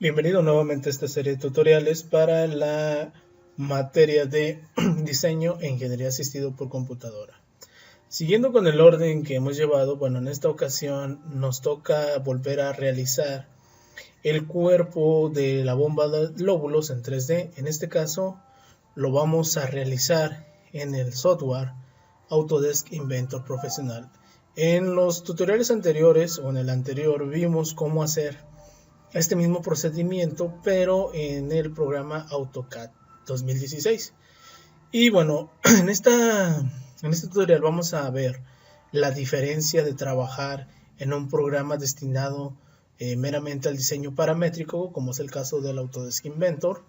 Bienvenido nuevamente a esta serie de tutoriales para la materia de diseño e ingeniería asistido por computadora. Siguiendo con el orden que hemos llevado, bueno, en esta ocasión nos toca volver a realizar el cuerpo de la bomba de lóbulos en 3D. En este caso lo vamos a realizar en el software Autodesk Inventor Profesional. En los tutoriales anteriores o en el anterior vimos cómo hacer este mismo procedimiento, pero en el programa AutoCAD 2016. Y bueno, en este tutorial vamos a ver la diferencia de trabajar en un programa destinado meramente al diseño paramétrico, como es el caso del Autodesk Inventor,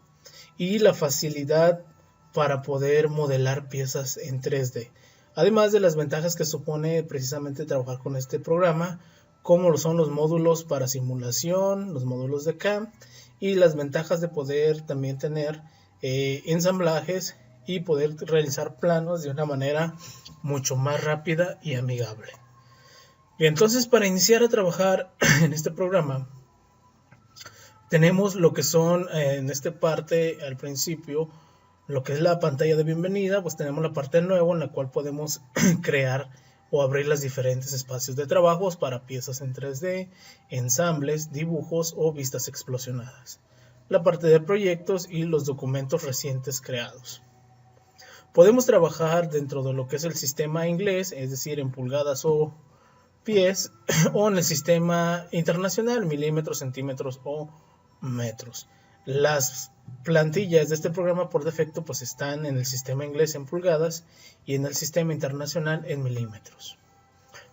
y la facilidad para poder modelar piezas en 3D. Además de las ventajas que supone precisamente trabajar con este programa, como lo son los módulos para simulación, los módulos de CAM y las ventajas de poder también tener ensamblajes y poder realizar planos de una manera mucho más rápida y amigable. Bien, entonces para iniciar a trabajar en este programa tenemos lo que son en esta parte al principio lo que es la pantalla de bienvenida. Pues tenemos la parte de nuevo en la cual podemos crear o abrir los diferentes espacios de trabajos para piezas en 3D, ensambles, dibujos o vistas explosionadas. La parte de proyectos y los documentos recientes creados. Podemos trabajar dentro de lo que es el sistema inglés, es decir, en pulgadas o pies, o en el sistema internacional, milímetros, centímetros o metros. Las plantillas de este programa por defecto pues están en el sistema inglés en pulgadas y en el sistema internacional en milímetros.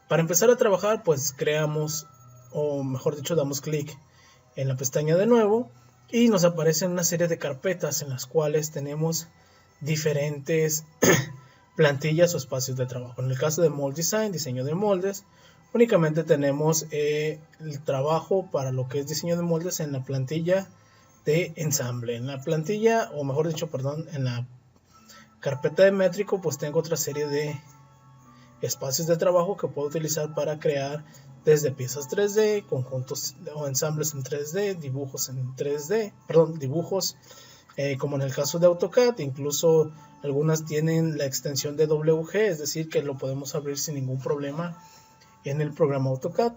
Para empezar a trabajar pues creamos, o mejor dicho damos clic en la pestaña de nuevo y nos aparecen una serie de carpetas en las cuales tenemos diferentes plantillas o espacios de trabajo. En el caso de Mold Design, diseño de moldes, únicamente tenemos el trabajo para lo que es diseño de moldes en la plantilla de ensamble. En la plantilla, o mejor dicho, perdón, en la carpeta de métrico, pues tengo otra serie de espacios de trabajo que puedo utilizar para crear desde piezas 3D, conjuntos o ensambles en 3D, dibujos en 3D, perdón, dibujos como en el caso de AutoCAD. Incluso algunas tienen la extensión de WG, es decir, que lo podemos abrir sin ningún problema en el programa AutoCAD.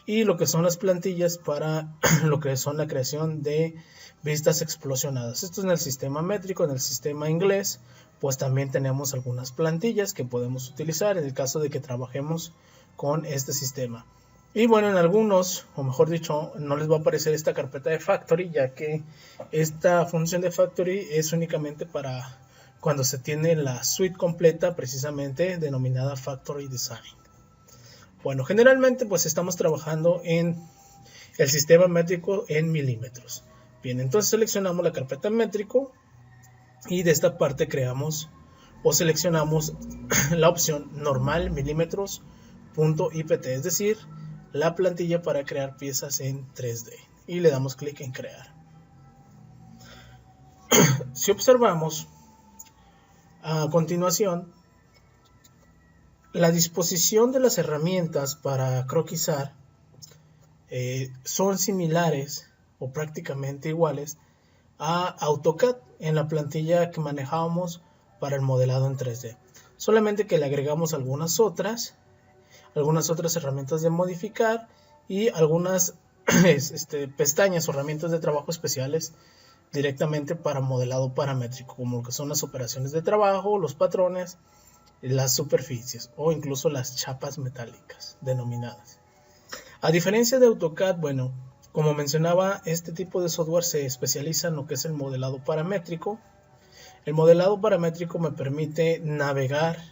Y lo que son las plantillas para lo que son la creación de vistas explosionadas. Esto es en el sistema métrico. En el sistema inglés pues también tenemos algunas plantillas que podemos utilizar en el caso de que trabajemos con este sistema. Y bueno, en algunos, o mejor dicho, no les va a aparecer esta carpeta de Factory, ya que esta función de Factory es únicamente para cuando se tiene la suite completa, precisamente denominada Factory Design. Bueno, generalmente pues estamos trabajando en el sistema métrico en milímetros. Bien, entonces seleccionamos la carpeta métrico y de esta parte creamos o seleccionamos la opción normal milímetros .ipt, es decir, la plantilla para crear piezas en 3D, y le damos clic en crear. Si observamos a continuación, la disposición de las herramientas para croquisar son similares o prácticamente iguales a AutoCAD en la plantilla que manejábamos para el modelado en 3D. Solamente que le agregamos algunas otras herramientas de modificar y algunas pestañas o herramientas de trabajo especiales directamente para modelado paramétrico, como lo que son las operaciones de trabajo, los patrones, las superficies o incluso las chapas metálicas denominadas. A diferencia de AutoCAD, bueno, como mencionaba, este tipo de software se especializa en lo que es el modelado paramétrico. El modelado paramétrico me permite navegar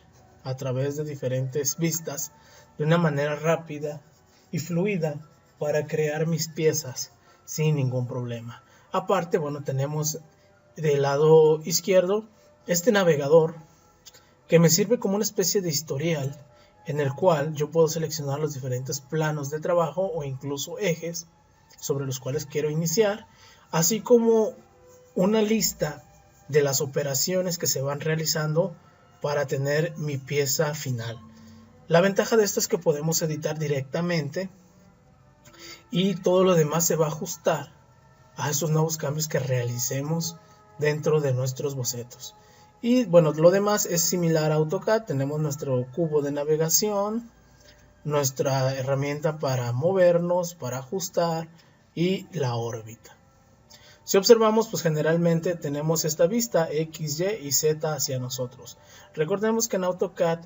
a través de diferentes vistas de una manera rápida y fluida para crear mis piezas sin ningún problema. Aparte, bueno, tenemos del lado izquierdo este navegador que me sirve como una especie de historial en el cual yo puedo seleccionar los diferentes planos de trabajo o incluso ejes sobre los cuales quiero iniciar, así como una lista de las operaciones que se van realizando para tener mi pieza final. La ventaja de esto es que podemos editar directamente y todo lo demás se va a ajustar a esos nuevos cambios que realicemos dentro de nuestros bocetos. Y bueno, lo demás es similar a AutoCAD. Tenemos nuestro cubo de navegación, nuestra herramienta para movernos, para ajustar y la órbita. Si observamos, pues generalmente tenemos esta vista X, Y y Z hacia nosotros. Recordemos que en AutoCAD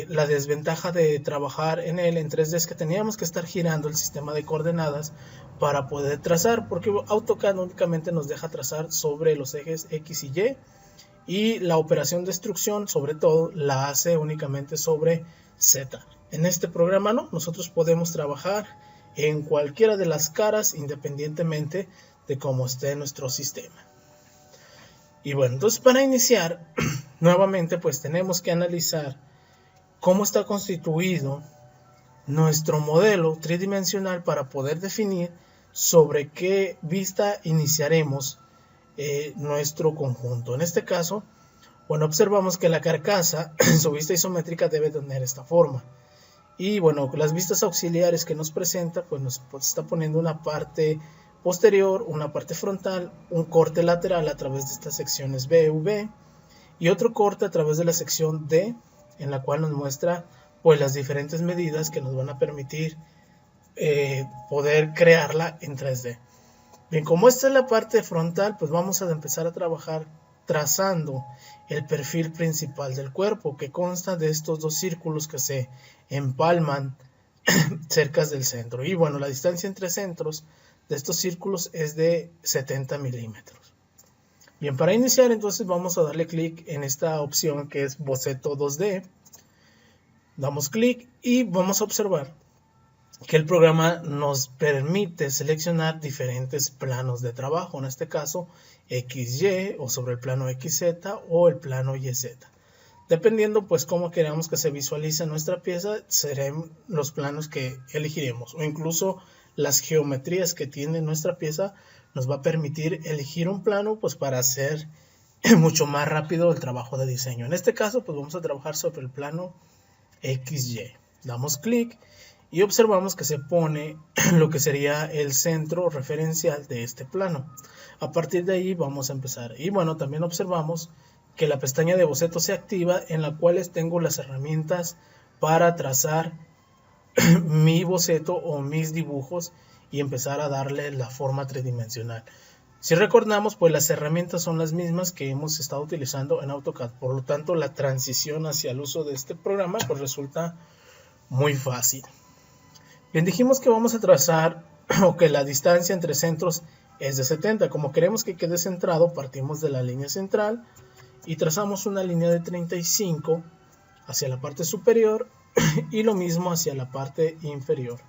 la desventaja de trabajar en él en 3D es que teníamos que estar girando el sistema de coordenadas para poder trazar, porque AutoCAD únicamente nos deja trazar sobre los ejes X y Y la operación de extrusión sobre todo la hace únicamente sobre Z. En este programa no, nosotros podemos trabajar en cualquiera de las caras independientemente de cómo esté nuestro sistema. Y bueno, entonces para iniciar nuevamente pues tenemos que analizar cómo está constituido nuestro modelo tridimensional para poder definir sobre qué vista iniciaremos nuestro conjunto. En este caso, bueno, observamos que la carcasa en su vista isométrica debe tener esta forma. Y bueno, las vistas auxiliares que nos presenta, pues nos está poniendo una parte posterior, una parte frontal, un corte lateral a través de estas secciones B, V y otro corte a través de la sección D, en la cual nos muestra pues las diferentes medidas que nos van a permitir poder crearla en 3D. Bien, como esta es la parte frontal, pues vamos a empezar a trabajar trazando el perfil principal del cuerpo, que consta de estos dos círculos que se empalman cerca del centro. Y bueno, la distancia entre centros de estos círculos es de 70 milímetros. Bien, para iniciar entonces vamos a darle clic en esta opción que es boceto 2D. Damos clic y vamos a observar que el programa nos permite seleccionar diferentes planos de trabajo, en este caso XY o sobre el plano XZ o el plano YZ. Dependiendo pues cómo queramos que se visualice nuestra pieza, serán los planos que elegiremos, o incluso las geometrías que tiene nuestra pieza nos va a permitir elegir un plano pues para hacer mucho más rápido el trabajo de diseño. En este caso pues vamos a trabajar sobre el plano XY. Damos clic y observamos que se pone lo que sería el centro referencial de este plano. A partir de ahí vamos a empezar. Y bueno, también observamos que la pestaña de boceto se activa, en la cual tengo las herramientas para trazar mi boceto o mis dibujos y empezar a darle la forma tridimensional. Si recordamos, pues las herramientas son las mismas que hemos estado utilizando en AutoCAD. Por lo tanto, la transición hacia el uso de este programa pues resulta muy fácil. Bien, dijimos que vamos a trazar o que la distancia entre centros es de 70. Como queremos que quede centrado, partimos de la línea central y trazamos una línea de 35 hacia la parte superior y lo mismo hacia la parte inferior,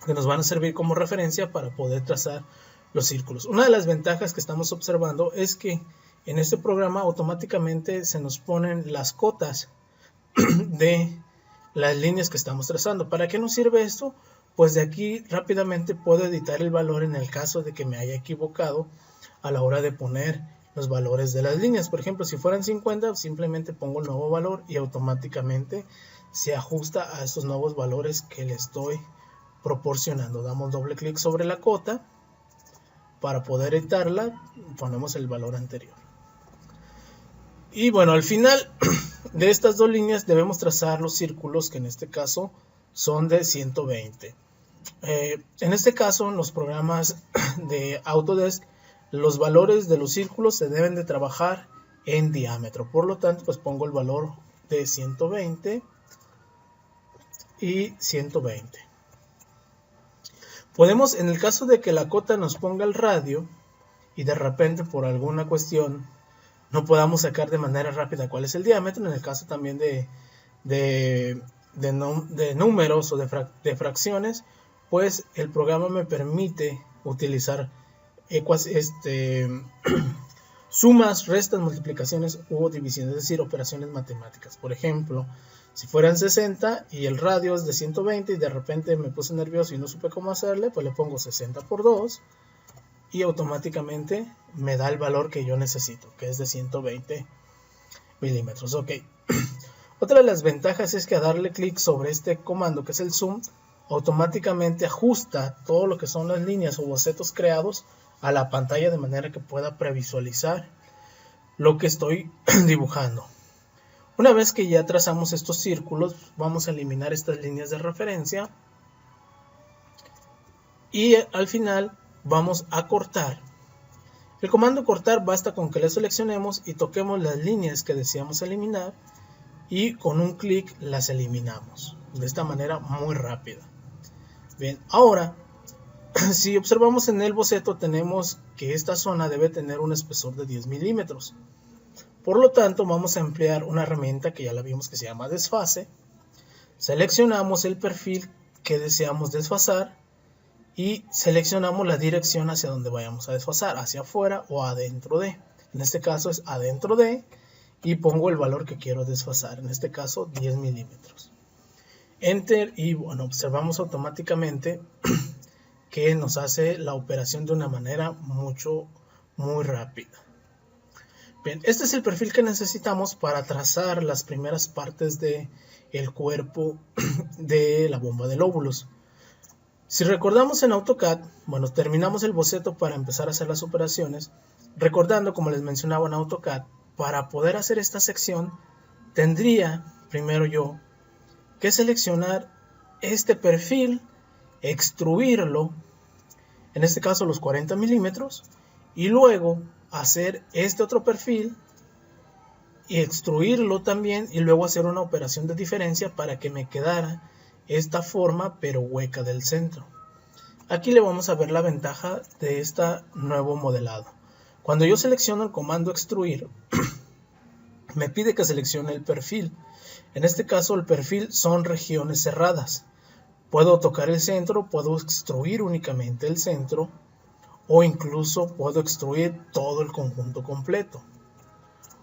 que nos van a servir como referencia para poder trazar los círculos. Una de las ventajas que estamos observando es que en este programa automáticamente se nos ponen las cotas de las líneas que estamos trazando. ¿Para qué nos sirve esto? Pues de aquí rápidamente puedo editar el valor en el caso de que me haya equivocado a la hora de poner los valores de las líneas. Por ejemplo, si fueran 50, simplemente pongo el nuevo valor y automáticamente se ajusta a estos nuevos valores que le estoy proporcionando. Damos doble clic sobre la cota para poder editarla, ponemos el valor anterior. Y bueno, al final de estas dos líneas debemos trazar los círculos, que en este caso son de 120. En este caso, en los programas de Autodesk, los valores de los círculos se deben de trabajar en diámetro. Por lo tanto, pues pongo el valor de 120 y 120. Podemos, en el caso de que la cota nos ponga el radio y de repente por alguna cuestión no podamos sacar de manera rápida cuál es el diámetro, en el caso también de números o de fracciones, pues el programa me permite utilizar sumas, restas, multiplicaciones u divisiones, es decir, operaciones matemáticas. Por ejemplo, si fueran 60 y el radio es de 120 y de repente me puse nervioso y no supe cómo hacerle, pues le pongo 60 por 2 y automáticamente me da el valor que yo necesito, que es de 120 milímetros. Ok. Otra de las ventajas es que a darle clic sobre este comando, que es el zoom, automáticamente ajusta todo lo que son las líneas o bocetos creados a la pantalla de manera que pueda previsualizar lo que estoy dibujando. Una vez que ya trazamos estos círculos, vamos a eliminar estas líneas de referencia y al final vamos a cortar. El comando cortar basta con que le seleccionemos y toquemos las líneas que deseamos eliminar y con un clic las eliminamos de esta manera muy rápida. Bien, ahora si observamos en el boceto tenemos que esta zona debe tener un espesor de 10 milímetros. Por lo tanto vamos a emplear una herramienta que ya la vimos que se llama desfase. Seleccionamos el perfil que deseamos desfasar y seleccionamos la dirección hacia donde vayamos a desfasar, hacia afuera o adentro de. En este caso es adentro de y pongo el valor que quiero desfasar, en este caso 10 milímetros. Enter y bueno, observamos automáticamente que nos hace la operación de una manera muy rápida. Bien, este es el perfil que necesitamos para trazar las primeras partes del cuerpo de la bomba de lóbulos. Si recordamos en AutoCAD, bueno, terminamos el boceto para empezar a hacer las operaciones. Recordando, como les mencionaba en AutoCAD, para poder hacer esta sección, tendría primero yo que seleccionar este perfil, extruirlo, en este caso los 40 milímetros, y luego hacer este otro perfil y extruirlo también y luego hacer una operación de diferencia para que me quedara esta forma pero hueca del centro. Aquí le vamos a ver la ventaja de este nuevo modelado. Cuando yo selecciono el comando extruir me pide que seleccione el perfil. En este caso el perfil son regiones cerradas. Puedo tocar el centro, puedo extruir únicamente el centro o incluso puedo extruir todo el conjunto completo.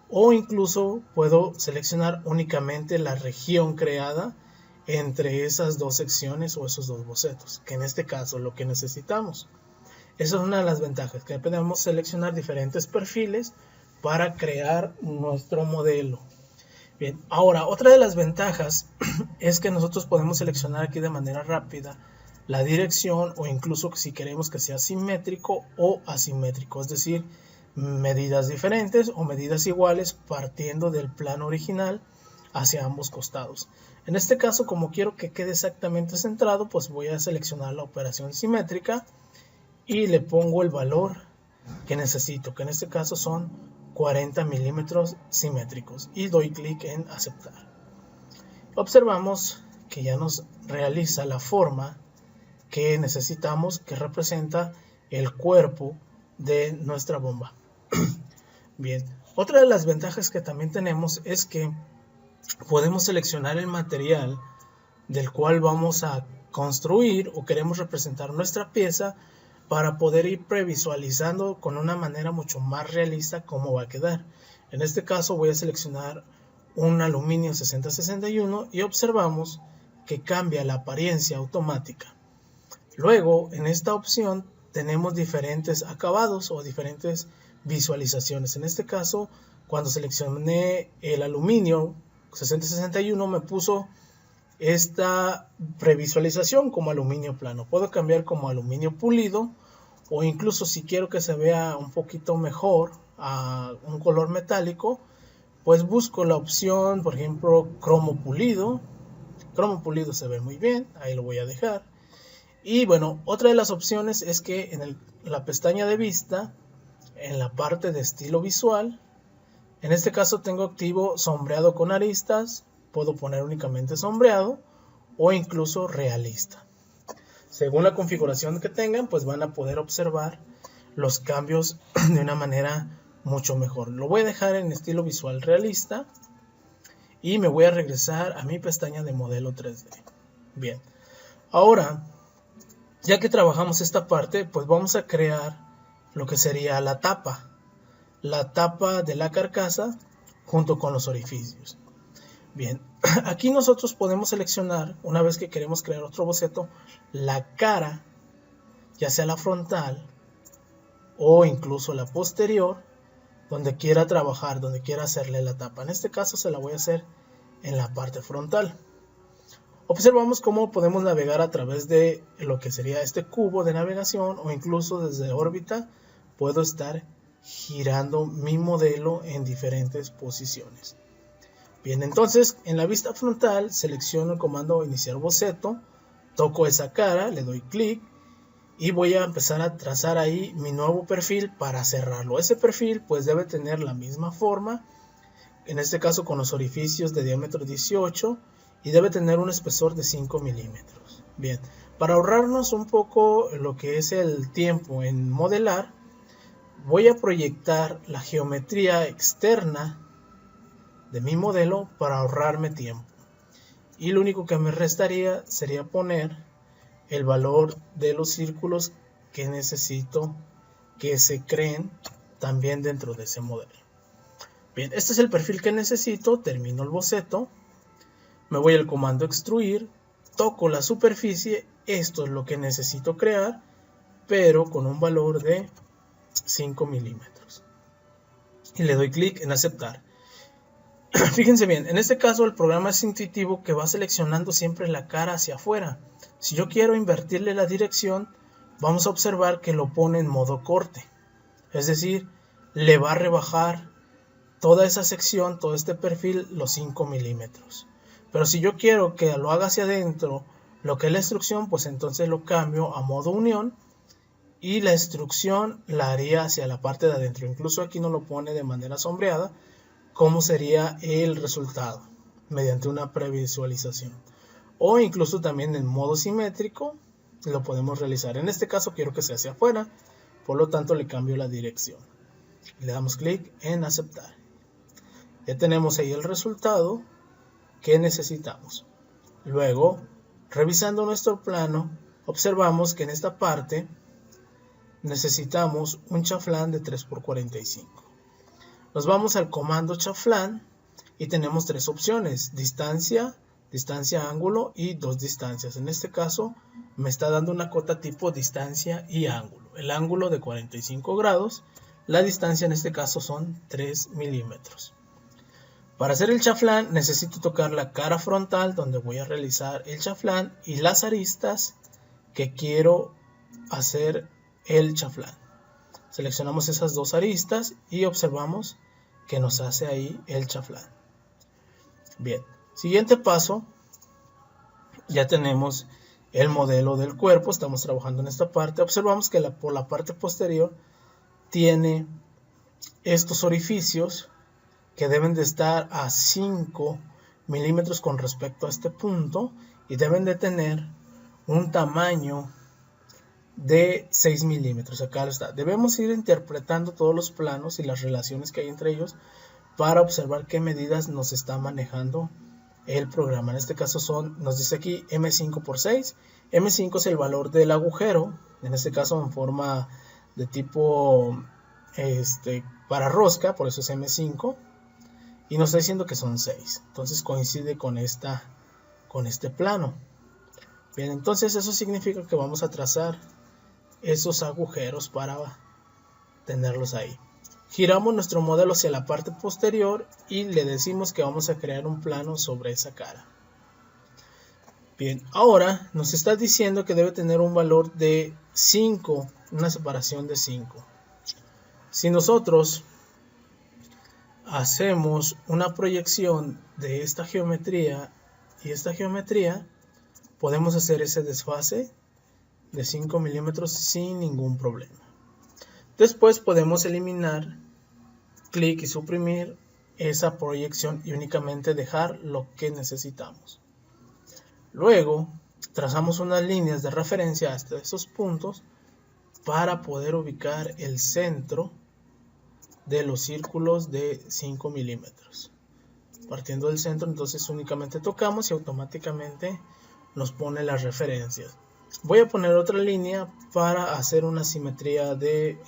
O incluso puedo seleccionar únicamente la región creada entre esas dos secciones o esos dos bocetos, que en este caso es lo que necesitamos. Esa es una de las ventajas, que podemos seleccionar diferentes perfiles para crear nuestro modelo. Bien, ahora otra de las ventajas es que nosotros podemos seleccionar aquí de manera rápida la dirección o incluso si queremos que sea simétrico o asimétrico, es decir, medidas diferentes o medidas iguales partiendo del plano original hacia ambos costados. En este caso, como quiero que quede exactamente centrado, pues voy a seleccionar la operación simétrica y le pongo el valor que necesito, que en este caso son 40 milímetros simétricos, y doy clic en aceptar. Observamos que ya nos realiza la forma que necesitamos, que representa el cuerpo de nuestra bomba. Bien, otra de las ventajas que también tenemos es que podemos seleccionar el material del cual vamos a construir o queremos representar nuestra pieza para poder ir previsualizando con una manera mucho más realista cómo va a quedar. En este caso voy a seleccionar un aluminio 6061 y observamos que cambia la apariencia automática. Luego en esta opción tenemos diferentes acabados o diferentes visualizaciones. En este caso, cuando seleccioné el aluminio 6061 me puso esta previsualización como aluminio plano. Puedo cambiar como aluminio pulido o incluso si quiero que se vea un poquito mejor a un color metálico, pues busco la opción, por ejemplo, cromo pulido. Cromo pulido se ve muy bien, ahí lo voy a dejar. Y bueno, otra de las opciones es que en la pestaña de vista, en la parte de estilo visual, en este caso tengo activo sombreado con aristas, puedo poner únicamente sombreado o incluso realista. Según la configuración que tengan, pues van a poder observar los cambios de una manera mucho mejor. Lo voy a dejar en estilo visual realista y me voy a regresar a mi pestaña de modelo 3D. Bien, ahora ya que trabajamos esta parte, pues vamos a crear lo que sería la tapa de la carcasa junto con los orificios. Bien, aquí nosotros podemos seleccionar, una vez que queremos crear otro boceto, la cara, ya sea la frontal o incluso la posterior, donde quiera trabajar, donde quiera hacerle la tapa. En este caso se la voy a hacer en la parte frontal. observamos cómo podemos navegar a través de lo que sería este cubo de navegación, o incluso desde órbita puedo estar girando mi modelo en diferentes posiciones. Bien, entonces en la vista frontal selecciono el comando iniciar boceto, toco esa cara, le doy clic y voy a empezar a trazar ahí mi nuevo perfil para cerrarlo. Ese perfil pues debe tener la misma forma, en este caso con los orificios de diámetro 18, y debe tener un espesor de 5 milímetros. Bien, para ahorrarnos un poco lo que es el tiempo en modelar, voy a proyectar la geometría externa de mi modelo para ahorrarme tiempo. Y lo único que me restaría sería poner el valor de los círculos que necesito que se creen también dentro de ese modelo. Bien, este es el perfil que necesito. Termino el boceto, me voy al comando extruir, toco la superficie. Esto es lo que necesito crear, pero con un valor de 5 milímetros, y le doy clic en aceptar. Fíjense bien, en este caso el programa es intuitivo, que va seleccionando siempre la cara hacia afuera. Si yo quiero invertirle la dirección, vamos a observar que lo pone en modo corte, es decir, le va a rebajar toda esa sección, todo este perfil, los 5 milímetros. Pero si yo quiero que lo haga hacia adentro, lo que es la instrucción, pues entonces lo cambio a modo unión, y la instrucción la haría hacia la parte de adentro. Incluso aquí no lo pone de manera sombreada, cómo sería el resultado mediante una previsualización, o incluso también en modo simétrico lo podemos realizar. En este caso quiero que sea hacia afuera, por lo tanto le cambio la dirección, le damos clic en aceptar. Ya tenemos ahí el resultado que necesitamos. Luego, revisando nuestro plano, observamos que en esta parte necesitamos un chaflán de 3×45. Nos vamos al comando chaflán y tenemos tres opciones: distancia, distancia ángulo y dos distancias. En este caso me está dando una cota tipo distancia y ángulo. El ángulo de 45 grados, la distancia en este caso son 3 milímetros. Para hacer el chaflán necesito tocar la cara frontal donde voy a realizar el chaflán y las aristas que quiero hacer el chaflán. Seleccionamos esas dos aristas y observamos que nos hace ahí el chaflán. Bien, siguiente paso, ya tenemos el modelo del cuerpo, estamos trabajando en esta parte. Observamos que por la parte posterior tiene estos orificios que deben de estar a 5 milímetros con respecto a este punto, y deben de tener un tamaño de 6 milímetros. Acá está. Debemos ir interpretando todos los planos y las relaciones que hay entre ellos para observar qué medidas nos está manejando el programa. En este caso nos dice aquí M5×6. M5 es el valor del agujero, en este caso en forma de tipo para rosca, por eso es M5, y nos está diciendo que son 6. Entonces coincide con este plano. Bien, entonces eso significa que vamos a trazar esos agujeros para tenerlos ahí. Giramos nuestro modelo hacia la parte posterior y le decimos que vamos a crear un plano sobre esa cara. Bien, ahora nos está diciendo que debe tener un valor de 5, una separación de 5. Si nosotros hacemos una proyección de esta geometría y esta geometría, podemos hacer ese desfase de 5 milímetros sin ningún problema. Después podemos eliminar, clic y suprimir esa proyección y únicamente dejar lo que necesitamos. Luego trazamos unas líneas de referencia hasta esos puntos para poder ubicar el centro de los círculos de 5 milímetros. Partiendo del centro, entonces únicamente tocamos y automáticamente nos pone las referencias. Voy a poner otra línea para hacer una simetría de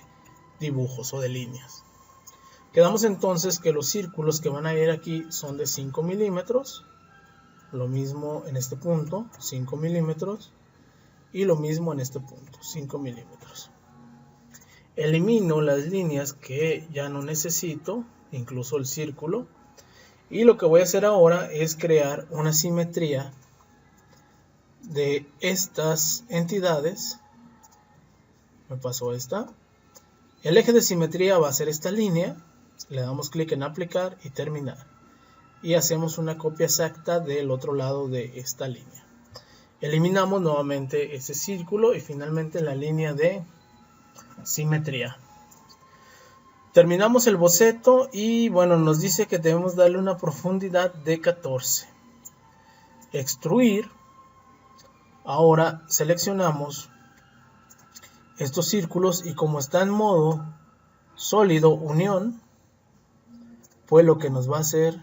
dibujos o de líneas. Quedamos entonces que los círculos que van a ir aquí son de 5 milímetros. Lo mismo en este punto, 5 milímetros. Y lo mismo en este punto, 5 milímetros. Elimino las líneas que ya no necesito, incluso el círculo. Y lo que voy a hacer ahora es crear una simetría de estas entidades, me pasó esta, el eje de simetría va a ser esta línea, le damos clic en aplicar y terminar. Y hacemos una copia exacta del otro lado de esta línea. Eliminamos nuevamente ese círculo y finalmente la línea de simetría. Terminamos el boceto y bueno, nos dice que debemos darle una profundidad de 14. Extruir. Ahora seleccionamos estos círculos y como está en modo sólido unión, pues lo que nos va a hacer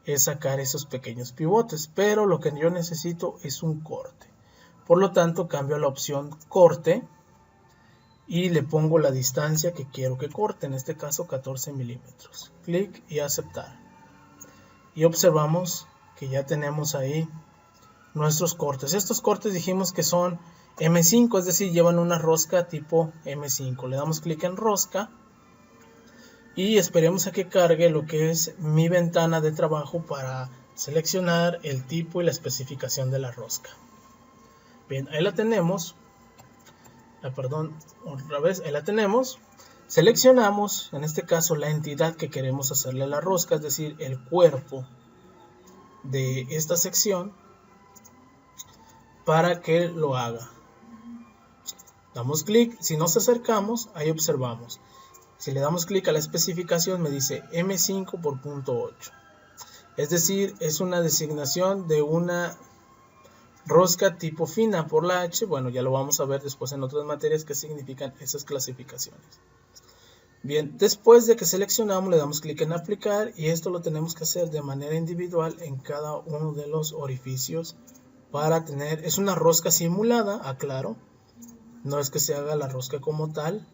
es sacar esos pequeños pivotes, pero lo que yo necesito es un corte. Por lo tanto, cambio a la opción corte y le pongo la distancia que quiero que corte, en este caso 14 milímetros. Clic y aceptar. Y observamos que ya tenemos ahí nuestros cortes. Estos cortes dijimos que son M5, es decir, llevan una rosca tipo M5. Le damos clic en rosca y esperemos a que cargue lo que es mi ventana de trabajo para seleccionar el tipo y la especificación de la rosca. Bien, ahí la tenemos. Ahí la tenemos. Seleccionamos, en este caso, la entidad que queremos hacerle a la rosca, es decir, el cuerpo de esta sección, para que lo haga. Damos clic, si nos acercamos, ahí observamos. Si le damos clic a la especificación, me dice M5 por .8. Es decir, es una designación de una rosca tipo fina por la H. Bueno, ya lo vamos a ver después en otras materias que significan esas clasificaciones. Bien, después de que seleccionamos, le damos clic en aplicar y esto lo tenemos que hacer de manera individual en cada uno de los orificios para tener, es una rosca simulada, aclaro, no es que se haga la rosca como tal,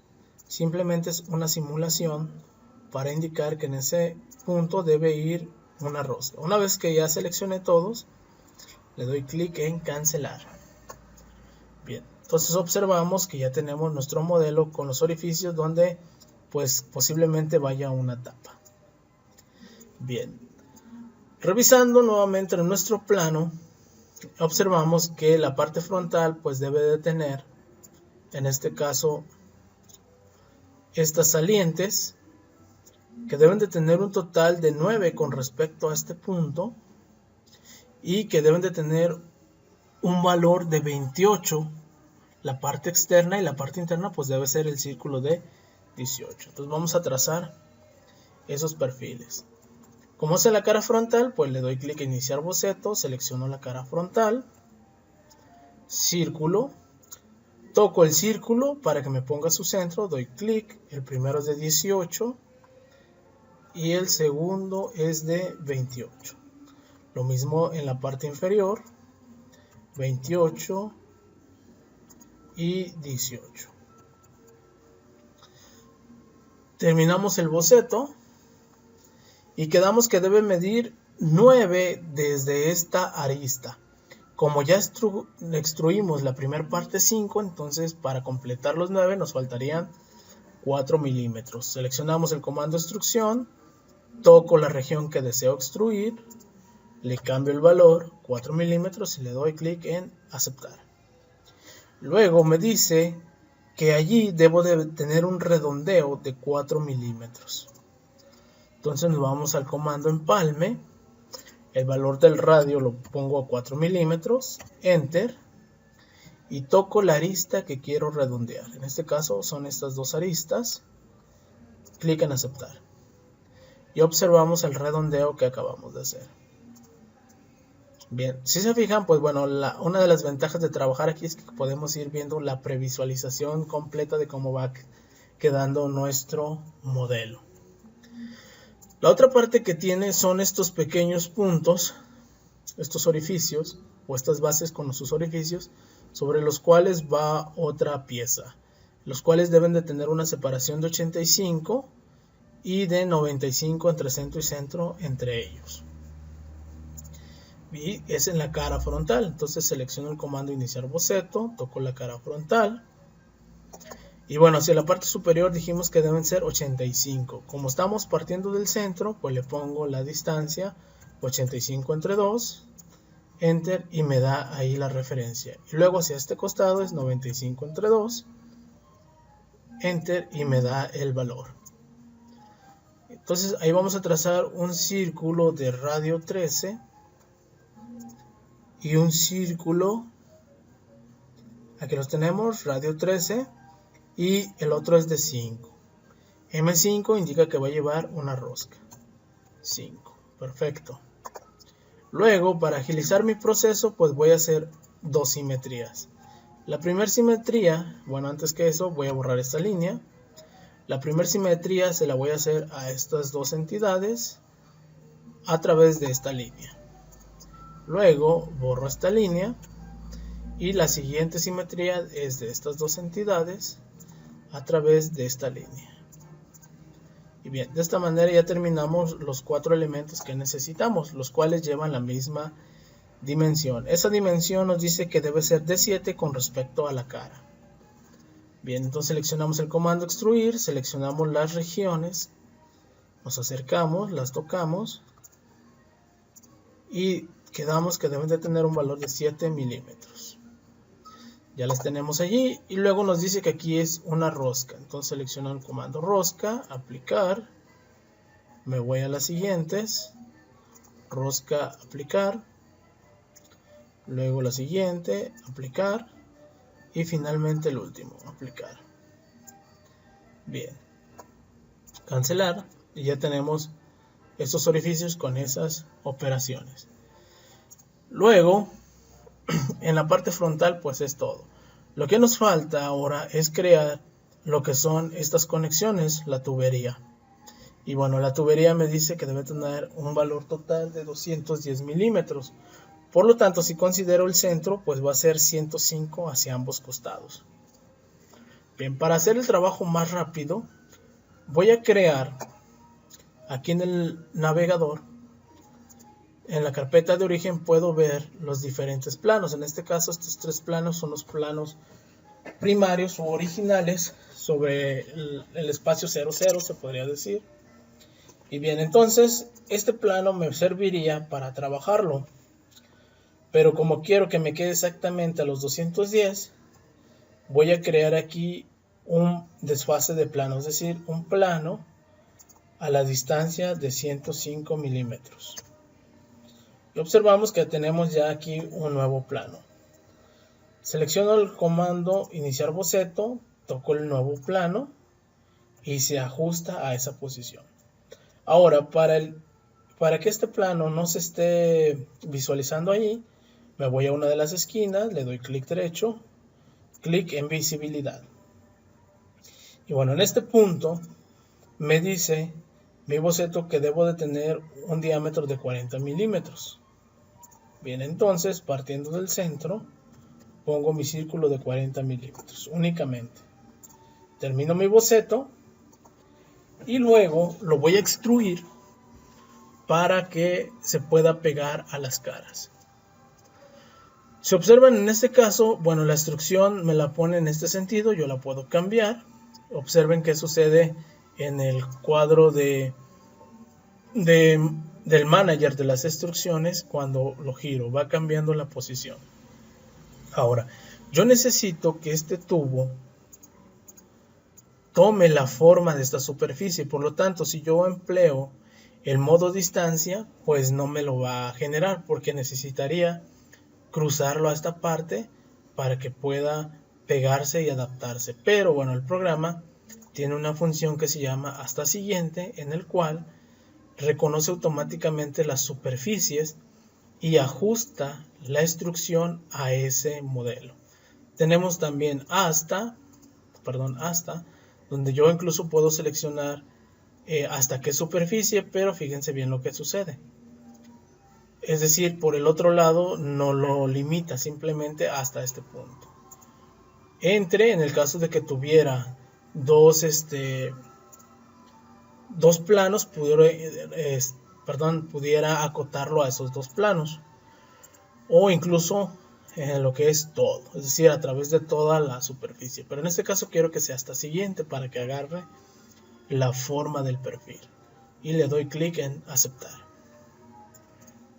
simplemente es una simulación para indicar que en ese punto debe ir una rosca. Una vez que ya seleccioné todos, le doy clic en cancelar. Bien, entonces observamos que ya tenemos nuestro modelo con los orificios donde pues posiblemente vaya una tapa. Bien, revisando nuevamente en nuestro plano, observamos que la parte frontal pues debe de tener, en este caso, estas salientes que deben de tener un total de 9 con respecto a este punto y que deben de tener un valor de 28 la parte externa y la parte interna pues debe ser el círculo de 18. Entonces vamos a trazar esos perfiles. Como es en la cara frontal, pues le doy clic en iniciar boceto, selecciono la cara frontal, círculo, toco el círculo para que me ponga su centro, doy clic, el primero es de 18 y el segundo es de 28. Lo mismo en la parte inferior, 28 y 18. Terminamos el boceto y quedamos que debe medir 9 desde esta arista. Como ya extruimos la primera parte 5, entonces para completar los 9 nos faltarían 4 milímetros. Seleccionamos el comando extrusión, toco la región que deseo extruir, le cambio el valor 4 milímetros y le doy clic en aceptar. Luego me dice que allí debo de tener un redondeo de 4 milímetros. Entonces nos vamos al comando empalme, el valor del radio lo pongo a 4 milímetros, enter, y toco la arista que quiero redondear. En este caso son estas dos aristas, clic en aceptar. Y observamos el redondeo que acabamos de hacer. Bien, si se fijan, pues bueno, una de las ventajas de trabajar aquí es que podemos ir viendo la previsualización completa de cómo va quedando nuestro modelo. La otra parte que tiene son estos pequeños puntos, estos orificios o estas bases con sus orificios sobre los cuales va otra pieza, los cuales deben de tener una separación de 85 y de 95 entre centro y centro entre ellos. Y es en la cara frontal, entonces selecciono el comando iniciar boceto, toco la cara frontal y bueno, hacia la parte superior dijimos que deben ser 85. Como estamos partiendo del centro, pues le pongo la distancia 85 entre 2 Enter, y me da ahí la referencia. Y luego hacia este costado es 95 entre 2. Enter, y me da el valor. Entonces ahí vamos a trazar un círculo de radio 13 y un círculo, aquí los tenemos, radio 13, y el otro es de 5. M5 indica que va a llevar una rosca. 5, perfecto. Luego, para agilizar mi proceso, pues voy a hacer dos simetrías. La primera simetría, bueno, antes que eso voy a borrar esta línea. La primera simetría se la voy a hacer a estas dos entidades a través de esta línea. Luego borro esta línea y la siguiente simetría es de estas dos entidades a través de esta línea. Y bien, de esta manera ya terminamos los 4 elementos que necesitamos, los cuales llevan la misma dimensión. Esa dimensión nos dice que debe ser de 7 con respecto a la cara. Bien, entonces seleccionamos el comando extruir, seleccionamos las regiones, nos acercamos, las tocamos y quedamos que deben de tener un valor de 7 milímetros. Ya las tenemos allí y luego nos dice que aquí es una rosca. Entonces selecciono el comando rosca, aplicar, me voy a las siguientes, rosca, aplicar, luego la siguiente, aplicar y finalmente el último, aplicar. Bien, cancelar y ya tenemos estos orificios con esas operaciones. Luego, en la parte frontal pues es todo. Lo que nos falta ahora es crear lo que son estas conexiones, la tubería. Y bueno, la tubería me dice que debe tener un valor total de 210 milímetros. Por lo tanto, si considero el centro, pues va a ser 105 hacia ambos costados. Bien, para hacer el trabajo más rápido, voy a crear aquí en el navegador, en la carpeta de origen puedo ver los diferentes planos. En este caso, estos 3 planos son los planos primarios o originales sobre el espacio 00, se podría decir. Y bien, entonces este plano me serviría para trabajarlo. Pero como quiero que me quede exactamente a los 210, voy a crear aquí un desfase de plano, es decir, un plano a la distancia de 105 milímetros. Y observamos que tenemos ya aquí un nuevo plano. Selecciono el comando iniciar boceto, toco el nuevo plano y se ajusta a esa posición. Ahora, para que este plano no se esté visualizando ahí, me voy a una de las esquinas, le doy clic derecho, clic en visibilidad. Y bueno, en este punto me dice mi boceto que debo de tener un diámetro de 40 milímetros. Bien, entonces partiendo del centro, pongo mi círculo de 40 milímetros únicamente. Termino mi boceto y luego lo voy a extruir para que se pueda pegar a las caras. Si observan en este caso, bueno, la instrucción me la pone en este sentido, yo la puedo cambiar. Observen qué sucede en el cuadro del manager de las instrucciones cuando lo giro, va cambiando la posición. Ahora, yo necesito que este tubo tome la forma de esta superficie, por lo tanto, si yo empleo el modo distancia, pues no me lo va a generar porque necesitaría cruzarlo a esta parte para que pueda pegarse y adaptarse. Pero bueno, el programa tiene una función que se llama hasta siguiente, en el cual reconoce automáticamente las superficies y ajusta la instrucción a ese modelo. Tenemos también hasta, donde yo incluso puedo seleccionar hasta qué superficie, pero fíjense bien lo que sucede. Es decir, por el otro lado no lo limita, simplemente hasta este punto. En el caso de que tuviera dos planos, pudiera acotarlo a esos 2 planos. O incluso en lo que es todo, es decir, a través de toda la superficie. Pero en este caso quiero que sea hasta siguiente para que agarre la forma del perfil. Y le doy clic en aceptar.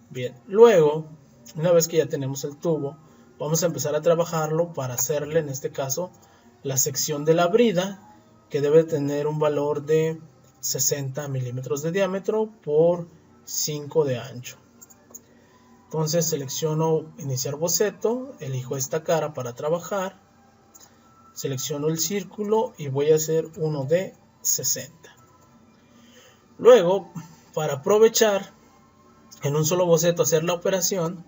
Bien, luego Una vez que ya tenemos el tubo, vamos a empezar a trabajarlo para hacerle, en este caso, la sección de la brida, que debe tener un valor de 60 milímetros de diámetro por 5 de ancho. Entonces selecciono iniciar boceto, elijo esta cara para trabajar, selecciono el círculo y voy a hacer uno de 60. Luego, para aprovechar en un solo boceto hacer la operación,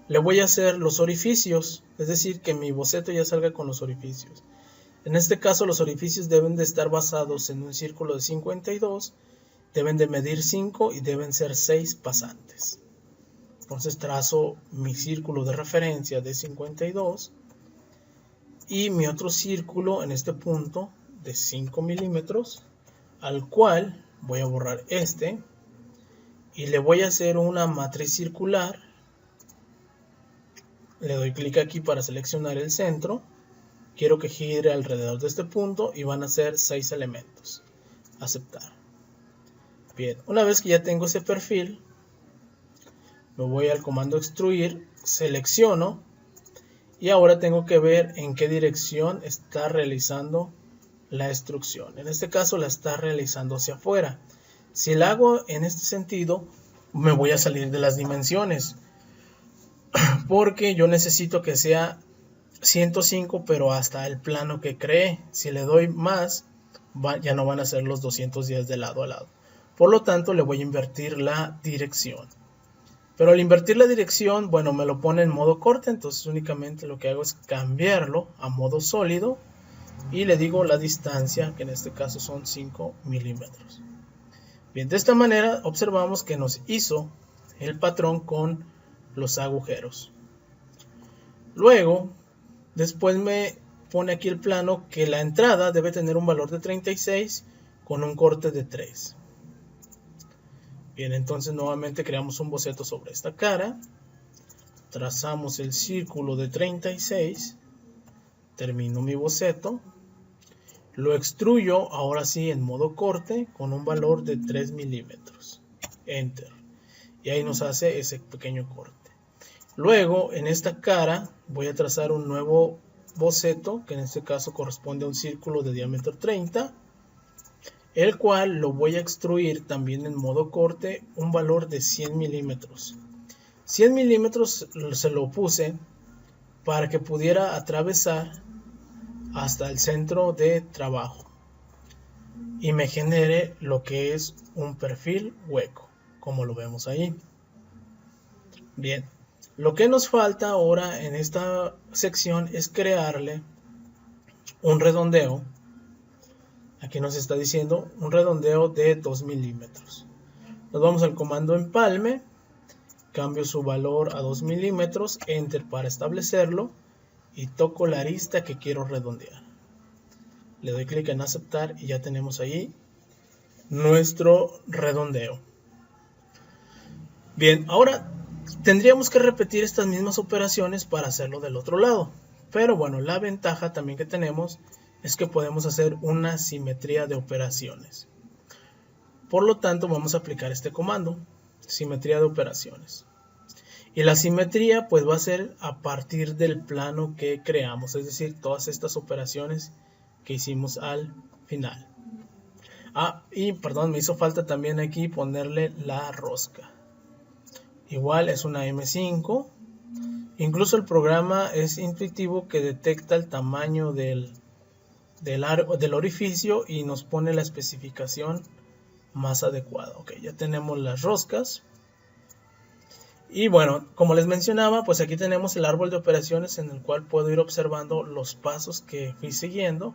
le voy a hacer los orificios, es decir, que mi boceto ya salga con los orificios. En este caso, los orificios deben de estar basados en un círculo de 52, deben de medir 5 y deben ser 6 pasantes. Entonces trazo mi círculo de referencia de 52 y mi otro círculo en este punto de 5 milímetros, al cual voy a borrar este y le voy a hacer una matriz circular. Le doy clic aquí para seleccionar el centro. Quiero que gire alrededor de este punto y van a ser 6 elementos. Aceptar. Bien, una vez que ya tengo ese perfil, me voy al comando extruir, selecciono y ahora tengo que ver en qué dirección está realizando la extrusión. En este caso la está realizando hacia afuera. Si la hago en este sentido, me voy a salir de las dimensiones, porque yo necesito que sea 105, pero hasta el plano que creé. Si le doy más, ya no van a ser los 210 de lado a lado. Por lo tanto, le voy a invertir la dirección. Pero al invertir la dirección, bueno, me lo pone en modo corte, entonces únicamente lo que hago es cambiarlo a modo sólido y le digo la distancia, que en este caso son 5 milímetros. Bien, de esta manera observamos que nos hizo el patrón con los agujeros. Luego, después me pone aquí el plano que la entrada debe tener un valor de 36 con un corte de 3. Bien, entonces nuevamente creamos un boceto sobre esta cara, trazamos el círculo de 36, termino mi boceto, lo extruyo ahora sí en modo corte con un valor de 3 milímetros, enter, y ahí nos hace ese pequeño corte. Luego en esta cara voy a trazar un nuevo boceto, que en este caso corresponde a un círculo de diámetro 30, el cual lo voy a extruir también en modo corte, un valor de 100 milímetros. 100 milímetros se lo puse para que pudiera atravesar hasta el centro de trabajo y me genere lo que es un perfil hueco, como lo vemos ahí. Bien, lo que nos falta ahora en esta sección es crearle un redondeo. Aquí nos está diciendo un redondeo de 2 milímetros. Nos vamos al comando empalme, cambio su valor a 2 milímetros, enter para establecerlo y toco la arista que quiero redondear. Le doy clic en aceptar y ya tenemos ahí nuestro redondeo. Bien, ahora tendríamos que repetir estas mismas operaciones para hacerlo del otro lado. Pero bueno, la ventaja también que tenemos es que podemos hacer una simetría de operaciones. Por lo tanto, vamos a aplicar este comando, simetría de operaciones. Y la simetría pues va a ser a partir del plano que creamos, es decir, todas estas operaciones que hicimos al final. Y perdón, me hizo falta también aquí ponerle la rosca. Igual es una M5. Incluso el programa es intuitivo, que detecta el tamaño del orificio y nos pone la especificación más adecuada. Ok, ya tenemos las roscas. Y bueno, como les mencionaba, pues aquí tenemos el árbol de operaciones en el cual puedo ir observando los pasos que fui siguiendo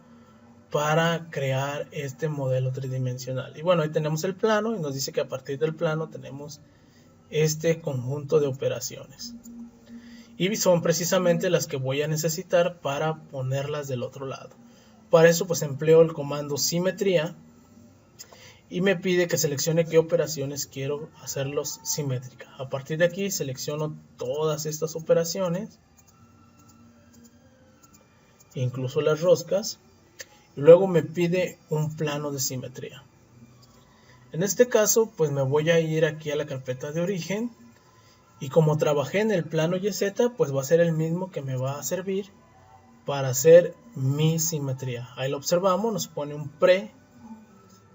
para crear este modelo tridimensional. Y bueno, ahí tenemos el plano y nos dice que a partir del plano tenemos este conjunto de operaciones. Y son precisamente las que voy a necesitar para ponerlas del otro lado. Para eso pues empleo el comando simetría y me pide que seleccione qué operaciones quiero hacerlos simétricas. A partir de aquí selecciono todas estas operaciones, incluso las roscas, y luego me pide un plano de simetría. En este caso pues me voy a ir aquí a la carpeta de origen Y como trabajé en el plano YZ, pues va a ser el mismo que me va a servir para hacer mi simetría. Ahí lo observamos, nos pone un pre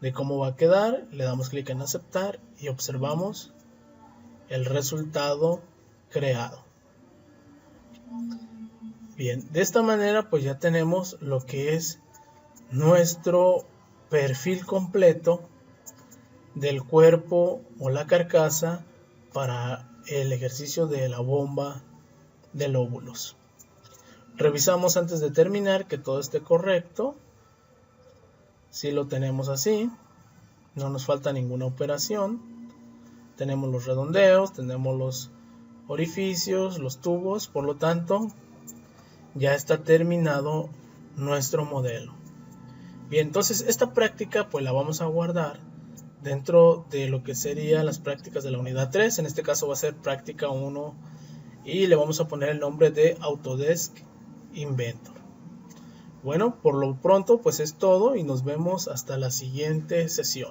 de cómo va a quedar, le damos clic en aceptar y observamos el resultado creado. Bien, de esta manera pues ya tenemos lo que es nuestro perfil completo del cuerpo o la carcasa para el ejercicio de la bomba de lóbulos. Revisamos antes de terminar que todo esté correcto. Si lo tenemos así, no nos falta ninguna operación. Tenemos los redondeos, tenemos los orificios, los tubos, por lo tanto ya está terminado nuestro modelo. Bien, entonces esta práctica pues la vamos a guardar dentro de lo que serían las prácticas de la unidad 3. En este caso va a ser práctica 1 y le vamos a poner el nombre de Autodesk Inventor. Bueno, por lo pronto pues es todo y nos vemos hasta la siguiente sesión.